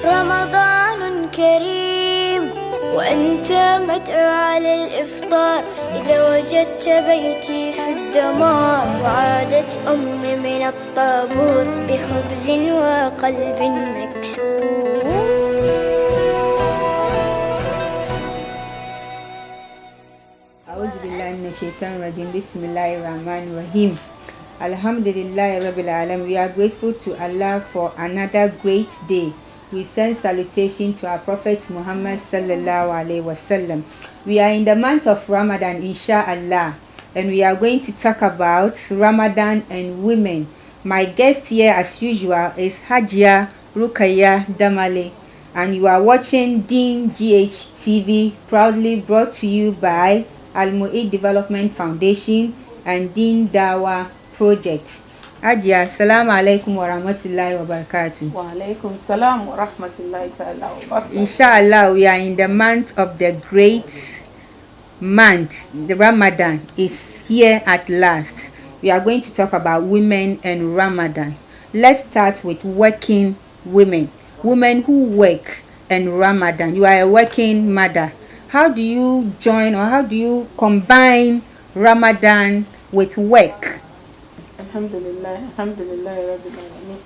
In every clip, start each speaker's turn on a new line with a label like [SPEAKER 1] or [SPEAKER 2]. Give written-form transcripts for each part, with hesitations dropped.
[SPEAKER 1] رمضان كريم وأنت مدعو على الإفطار إذا وجدت بيتي في الدمار وعادت أمي من الطابور بخبز وقلب مكسور.
[SPEAKER 2] أعوذ بالله من الشيطان الرجيم. بسم الله الرحمن الرحيم. Alhamdulillah Rabbil Alamin. We are grateful to Allah for another great day. We send salutation to our Prophet Muhammad sallallahu alaihi wasallam. We are in the month of Ramadan, inshallah, and we are going to talk about Ramadan and women. My guest here, as usual, is Hajia Rukaya Damalie, and you are watching Deen GHTV, proudly brought to you by Al Mu'id Development Foundation and Deen Dawa Project. Hajia, assalamu alaikum wa rahmatullahi wa barakatuh.
[SPEAKER 3] Wa alaikum salam wa rahmatullahi ta'ala wa barakatuh.
[SPEAKER 2] Inshallah, we are in the month of the great month. The Ramadan is here at last. We are going to talk about women and Ramadan. Let's start with working women. Women who work and Ramadan. You are a working mother. How do you join or how do you combine Ramadan with work?
[SPEAKER 3] Alhamdulillah, Alhamdulillah, Rabbil Alamin.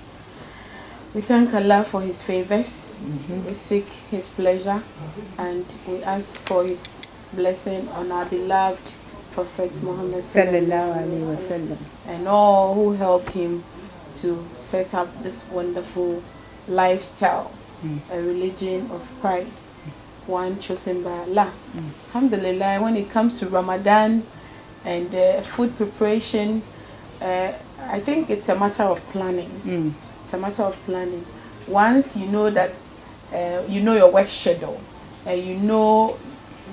[SPEAKER 3] We thank Allah for His favors. We seek His pleasure, and we ask for His blessing on our beloved Prophet Muhammad
[SPEAKER 2] Sallallahu alaihi wasallam,
[SPEAKER 3] and all who helped him to set up this wonderful lifestyle, a religion of pride, one chosen by Allah. Alhamdulillah, when it comes to Ramadan and food preparation, I think it's a matter of planning. It's a matter of planning. Once you know that, you know your work schedule, and you know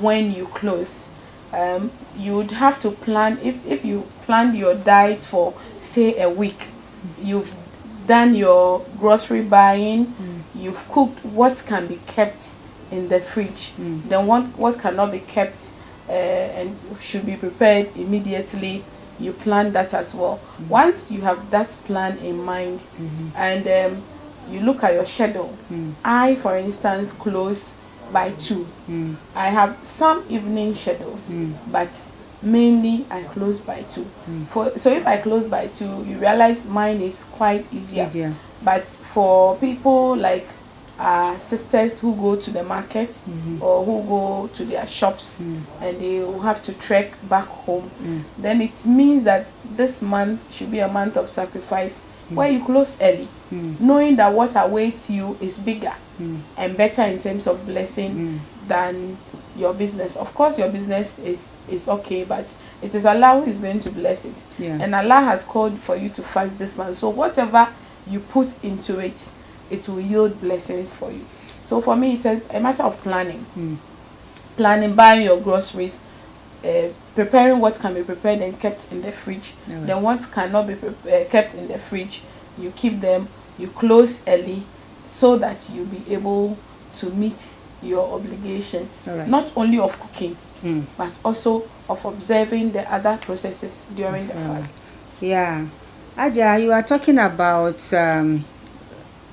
[SPEAKER 3] when you close, you would have to plan. If you planned your diet for, say, a week, you've done your grocery buying, you've cooked what can be kept in the fridge, then what cannot be kept and should be prepared immediately, you plan that as well. Once you have that plan in mind, and you look at your schedule, I, for instance, close by 2. I have some evening schedules, but mainly I close by 2. So if I close by 2, you realize mine is quite easier. But for people like sisters who go to the market or who go to their shops and they will have to trek back home, then it means that this month should be a month of sacrifice where you close early, knowing that what awaits you is bigger and better in terms of blessing than your business. Of course, your business is okay, but it is Allah who is going to bless it. And Allah has called for you to fast this month. So whatever you put into it, it will yield blessings for you. So for me, it's a matter of planning. Planning, buying your groceries, preparing what can be prepared and kept in the fridge. Then what cannot be kept in the fridge, you keep them, you close early so that you'll be able to meet your obligation, not only of cooking, but also of observing the other processes during the fast.
[SPEAKER 2] Yeah. Aja, you are talking about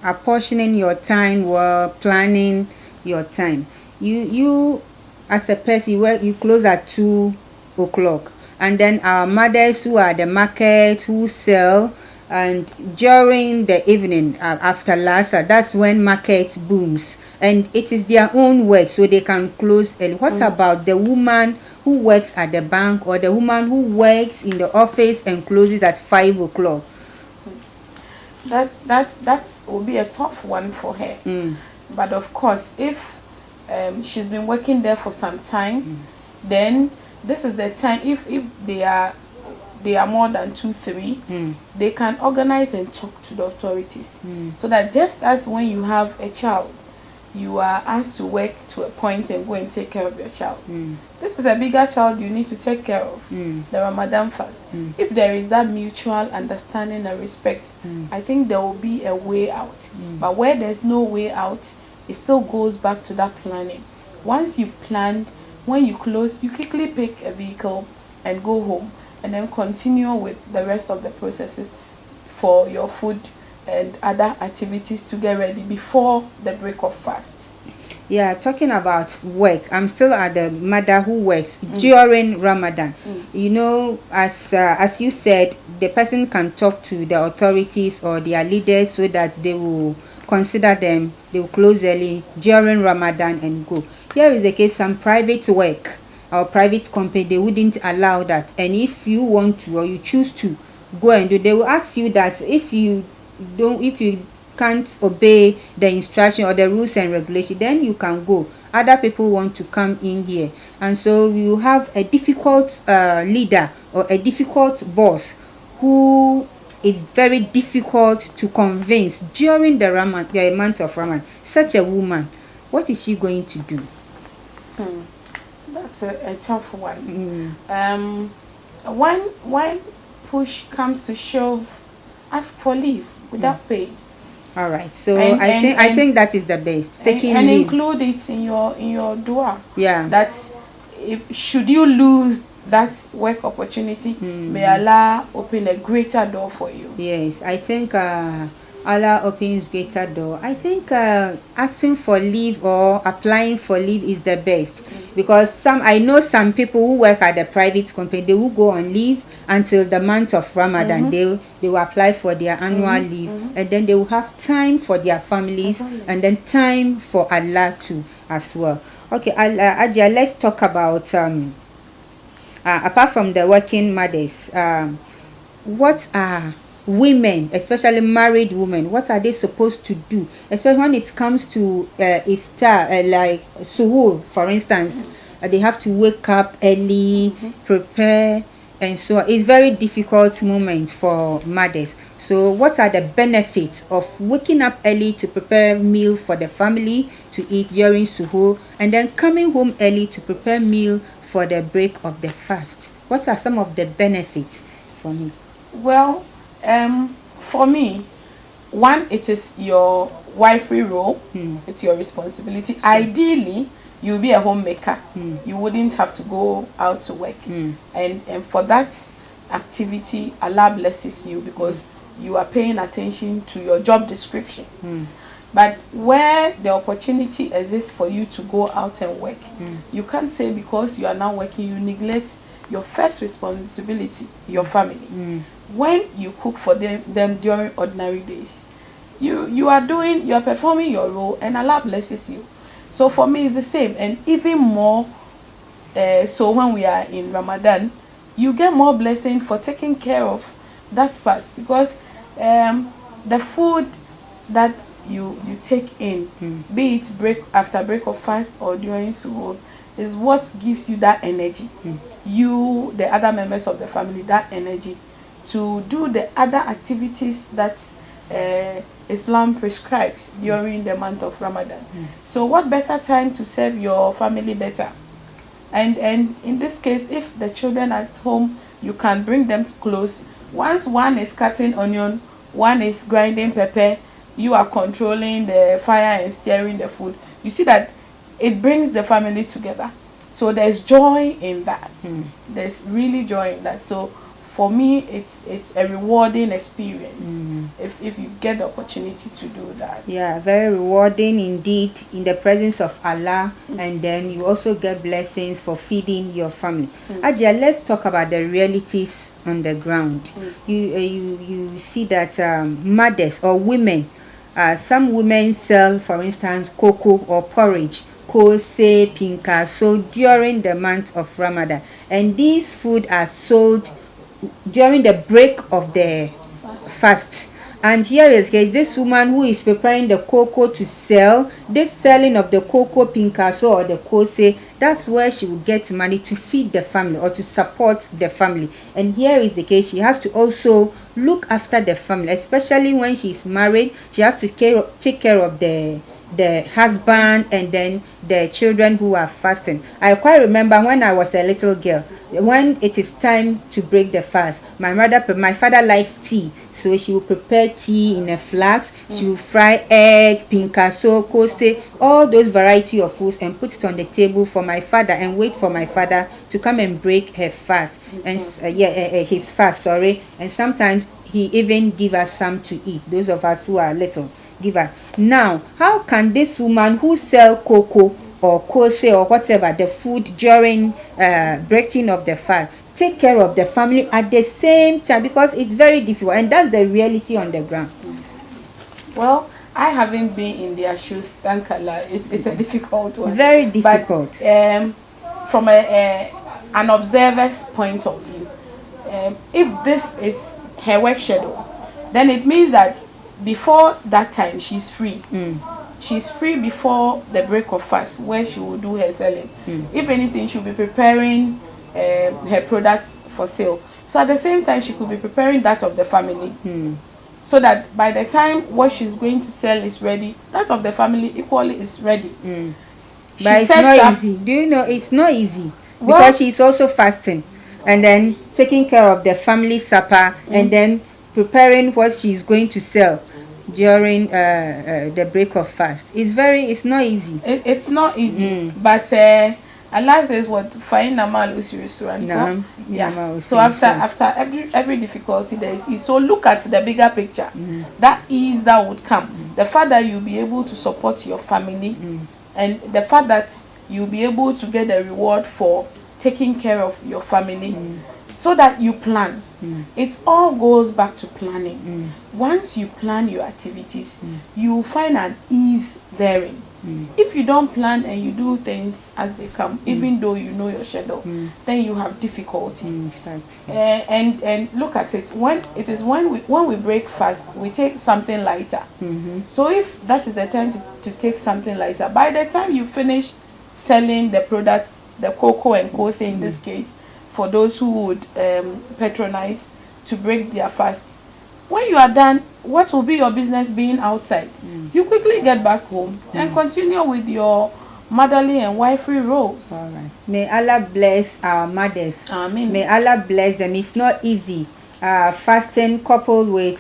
[SPEAKER 2] apportioning your time or planning your time. You as a person, you close at 2 o'clock, and then our mothers who are at the market who sell, and during the evening after Lasa, that's when market booms, and it is their own work, so they can close early. What about the woman who works at the bank or the woman who works in the office and closes at 5 o'clock?
[SPEAKER 3] That will be a tough one for her. But of course, if she's been working there for some time, then this is the time. If they are more than 2-3, they can organize and talk to the authorities, so that just as when you have a child, you are asked to work to a point and go and take care of your child. This is a bigger child you need to take care of, the Ramadan fast. If there is that mutual understanding and respect, I think there will be a way out. But where there's no way out, it still goes back to that planning. Once you've planned, when you close, you quickly pick a vehicle and go home, and then continue with the rest of the processes for your food and other activities to get ready before the break of fast.
[SPEAKER 2] Yeah, talking about work, I'm still at the mother who works during Ramadan. You know, as you said, the person can talk to the authorities or their leaders so that they will consider them. They will close early during Ramadan and go. Here is the case: some private work or private company, they wouldn't allow that. And if you want to or you choose to go and do, they will ask you that if you can't obey the instruction or the rules and regulation, then you can go. Other people want to come in here, and so you have a difficult leader or a difficult boss who is very difficult to convince during the month of Ramadan. Such a woman, what is she going to do?
[SPEAKER 3] That's a tough one. When push comes to shove, ask for leave without pay.
[SPEAKER 2] All right, so I think that is the best. Taking
[SPEAKER 3] and
[SPEAKER 2] leave.
[SPEAKER 3] Include it in your dua.
[SPEAKER 2] Yeah.
[SPEAKER 3] That if should you lose that work opportunity, may Allah open a greater door for you.
[SPEAKER 2] Yes, I think Allah opens greater door. I think asking for leave or applying for leave is the best, because I know some people who work at the private company, they will go on leave until the month of Ramadan. They will apply for their annual leave, and then they will have time for their families and then time for Allah too as well. Okay, Ajia, let's talk about apart from the working mothers, what are women, especially married women, what are they supposed to do, especially when it comes to iftar, like suhoor, for instance? They have to wake up early, prepare, and so on. It's very difficult moment for mothers. So what are the benefits of waking up early to prepare meal for the family to eat during suhoor, and then coming home early to prepare meal for the break of the fast? What are some of the benefits for me?
[SPEAKER 3] Well, for me, one, it is your wifey role. It's your responsibility. Ideally, you'll be a homemaker. You wouldn't have to go out to work. And for that activity, Allah blesses you because you are paying attention to your job description. But where the opportunity exists for you to go out and work, you can't say because you are now working, you neglect your first responsibility, your family. When you cook for them during ordinary days, you are performing your role, and Allah blesses you. So for me, it's the same, and even more. So when we are in Ramadan, you get more blessing for taking care of that part, because the food that you take in, be it after break of fast or during suhoor, is what gives you that energy. You, the other members of the family, that energy to do the other activities that Islam prescribes during the month of Ramadan. So what better time to serve your family better? And in this case, if the children are at home, you can bring them close. Once one is cutting onion, one is grinding pepper, you are controlling the fire and stirring the food. You see that it brings the family together. So there's joy in that. There's really joy in that. So for me, it's a rewarding experience if you get the opportunity to do that.
[SPEAKER 2] Yeah, very rewarding indeed, in the presence of Allah, and then you also get blessings for feeding your family. Ajia, let's talk about the realities on the ground. You see that mothers or women, some women sell, for instance, cocoa or porridge, kose, pinka, so during the month of Ramadan, and these food are sold during the break of the fast. And here is this woman who is preparing the cocoa to sell. This selling of the cocoa, pinkaso, or the kose, that's where she will get money to feed the family or to support the family. And here is the case: she has to also look after the family, especially when she's married. She has to take care of the husband and then the children who are fasting. I quite remember when I was a little girl, when it is time to break the fast, my father likes tea, so she will prepare tea in a flask. She will fry egg, pinkaso, kose, all those variety of foods, and put it on the table for my father, and wait for my father to come and break her fast, his fast, sorry. And sometimes he even give us some to eat. Those of us who are little, give us. Now, how can this woman who sell cocoa or kose or whatever, the food during breaking of the fast, take care of the family at the same time? Because it's very difficult, and that's the reality on the ground.
[SPEAKER 3] Well, I haven't been in their shoes, thank Allah. It's a difficult one.
[SPEAKER 2] Very difficult.
[SPEAKER 3] But from an observer's point of view, if this is her work schedule, then it means that before that time she's free. She's free before the break of fast, where she will do her selling. If anything, she'll be preparing her products for sale. So at the same time, she could be preparing that of the family. So that by the time what she's going to sell is ready, that of the family equally is ready.
[SPEAKER 2] But it's not easy. Do you know it's not easy? Because she's also fasting and then taking care of the family supper and then preparing what she's going to sell during the break of fast. It's not easy. It's not easy.
[SPEAKER 3] But Allah says what Faina Malu. Yeah. So after every difficulty there is ease. So look at the bigger picture. That ease that would come. The fact that you'll be able to support your family and the fact that you'll be able to get a reward for taking care of your family, so that you plan. It all goes back to planning. Once you plan your activities, you will find an ease therein. If you don't plan and you do things as they come, even though you know your schedule, then you have difficulty. And look at it. When we break fast, we take something lighter. So if that is the time to take something lighter, by the time you finish selling the products, the cocoa and kose in this case, for those who would patronize to break their fast, when you are done, what will be your business being outside? You quickly get back home and continue with your motherly and wifely roles.
[SPEAKER 2] All right. May Allah bless our mothers.
[SPEAKER 3] Amen.
[SPEAKER 2] May Allah bless them. It's not easy. Fasting coupled with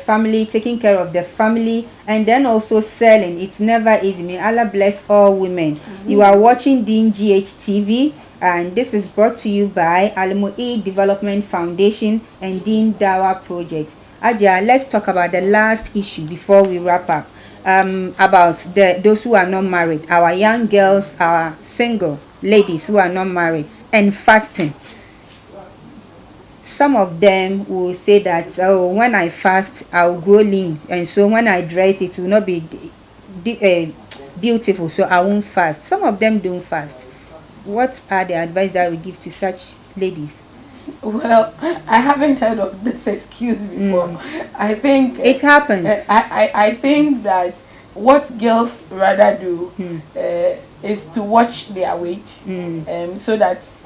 [SPEAKER 2] family, taking care of the family, and then also selling. It's never easy. May Allah bless all women. You are watching Deen GHTV, and this is brought to you by Al-Mu'id Development Foundation and Deen Dawa Project. Aja, let's talk about the last issue before we wrap up. About those who are not married, our young girls, our single ladies who are not married, and fasting. Some of them will say that, oh, when I fast, I'll grow lean, and so when I dress, it will not be beautiful, so I won't fast. Some of them don't fast. What are the advice that we give to such ladies?
[SPEAKER 3] Well, I haven't heard of this excuse before. I think
[SPEAKER 2] it happens.
[SPEAKER 3] I think that what girls rather do is to watch their weight, so that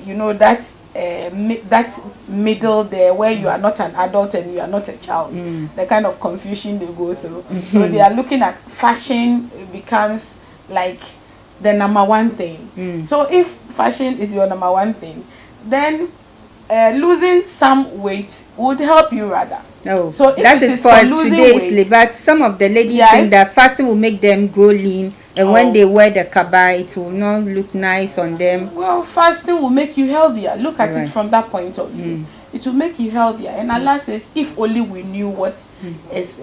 [SPEAKER 3] you know that that middle there where you are not an adult and you are not a child, the kind of confusion they go through. So they are looking at fashion becomes like the number one thing. So if fashion is your number one thing, then losing some weight would help you rather.
[SPEAKER 2] Oh,
[SPEAKER 3] so
[SPEAKER 2] that is for today's weight, but some of the ladies think that fasting will make them grow lean, and when they wear the kaba, it will not look nice on them.
[SPEAKER 3] Well, fasting will make you healthier. Look at it from that point of view. It will make you healthier. And Allah says, if only we knew what is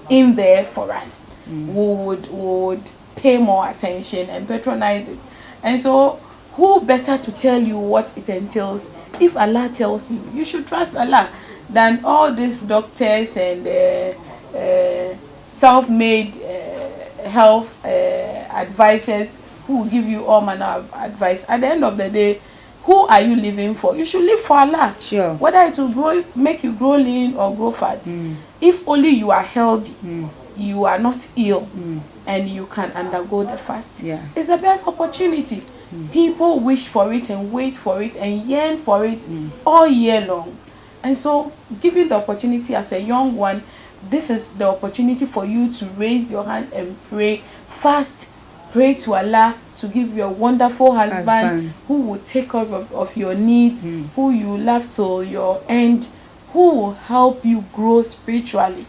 [SPEAKER 3] in there for us, we would pay more attention and patronize it. And so, who better to tell you what it entails? If Allah tells you, you should trust Allah than all these doctors and self-made health advisors who will give you all manner of advice. At the end of the day, who are you living for? You should live for Allah.
[SPEAKER 2] Sure.
[SPEAKER 3] Whether it will make you grow lean or grow fat. If only you are healthy, you are not ill, and you can undergo the fast. It's the best opportunity. People wish for it and wait for it and yearn for it all year long. And so, given the opportunity as a young one, this is the opportunity for you to raise your hands and pray. Fast, pray to Allah to give you a wonderful husband who will take care of your needs, who you love till your end, who will help you grow spiritually.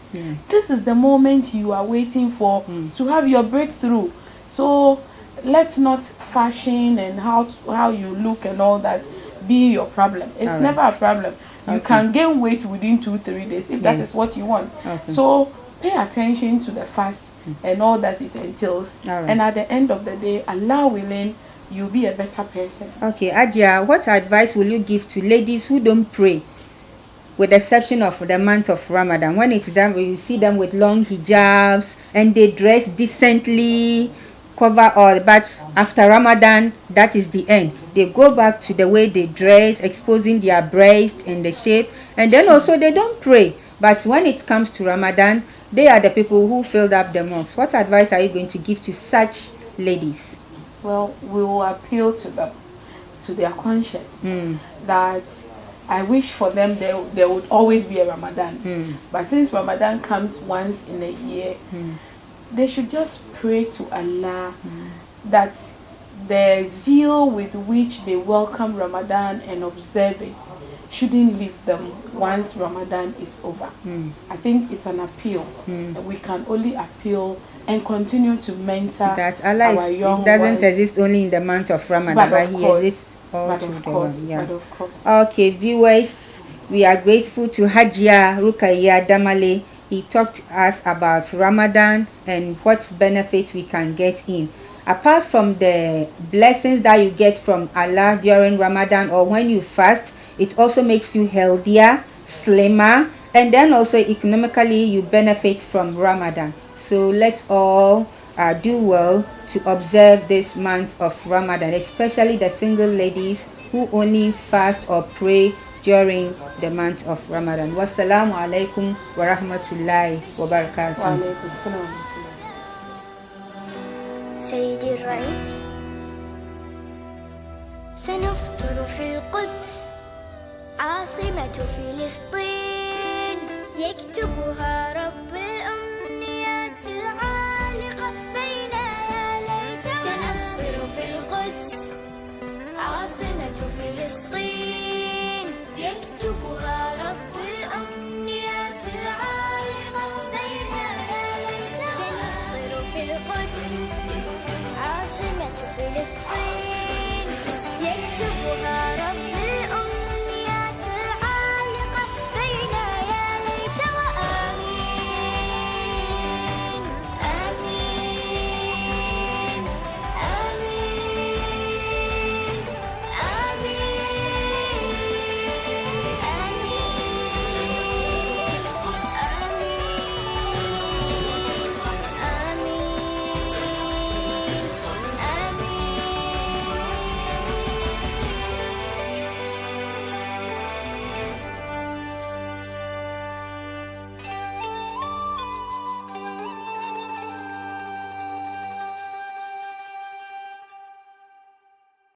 [SPEAKER 3] This is the moment you are waiting for to have your breakthrough. So let's not fashion and how you look and all that be your problem. It's never a problem. You can gain weight within 2-3 days if that is what you want. So pay attention to the fast and all that it entails. And at the end of the day, Allah willing, you'll be a better person.
[SPEAKER 2] Okay, Adia, what advice will you give to ladies who don't pray, with the exception of the month of Ramadan? When it's done, you see them with long hijabs and they dress decently, cover all, but after Ramadan, that is the end. They go back to the way they dress, exposing their breast and the shape, and then also they don't pray. But when it comes to Ramadan, they are the people who filled up the mosques. What advice are you going to give to such ladies?
[SPEAKER 3] Well, we will appeal to them, to their conscience, that I wish for them there would always be a Ramadan. But since Ramadan comes once in a year, they should just pray to Allah that the zeal with which they welcome Ramadan and observe it shouldn't leave them once Ramadan is over. I think it's an appeal. We can only appeal and continue to mentor
[SPEAKER 2] that Allah
[SPEAKER 3] our young
[SPEAKER 2] doesn't
[SPEAKER 3] ones.
[SPEAKER 2] exist only in the month of Ramadan, but He exists all through the month. Yeah.
[SPEAKER 3] But of course.
[SPEAKER 2] Okay, viewers, we are grateful to Hajia Rukaya Damalie. He talked to us about Ramadan and what benefit we can get in. Apart from the blessings that you get from Allah during Ramadan or when you fast, it also makes you healthier, slimmer, and then also economically you benefit from Ramadan. So let's all do well to observe this month of Ramadan, especially the single ladies who only fast or pray during the month of Ramadan. Wassalamu alaikum wa rahmatullahi wa barakatuh.
[SPEAKER 3] وعليكم السلام ورحمة الله.
[SPEAKER 1] سيدي الرئيس، سنفطر في القدس عاصمة فلسطين، يكتبها رب الأمنيات العالقة بين ليلتين. سنفطر في القدس عاصمة فلسطين، يكتبها رب الأمنيات العالقة بين ليلتين. سنفطر في القدس عاصمة فلسطين، يكتبها رب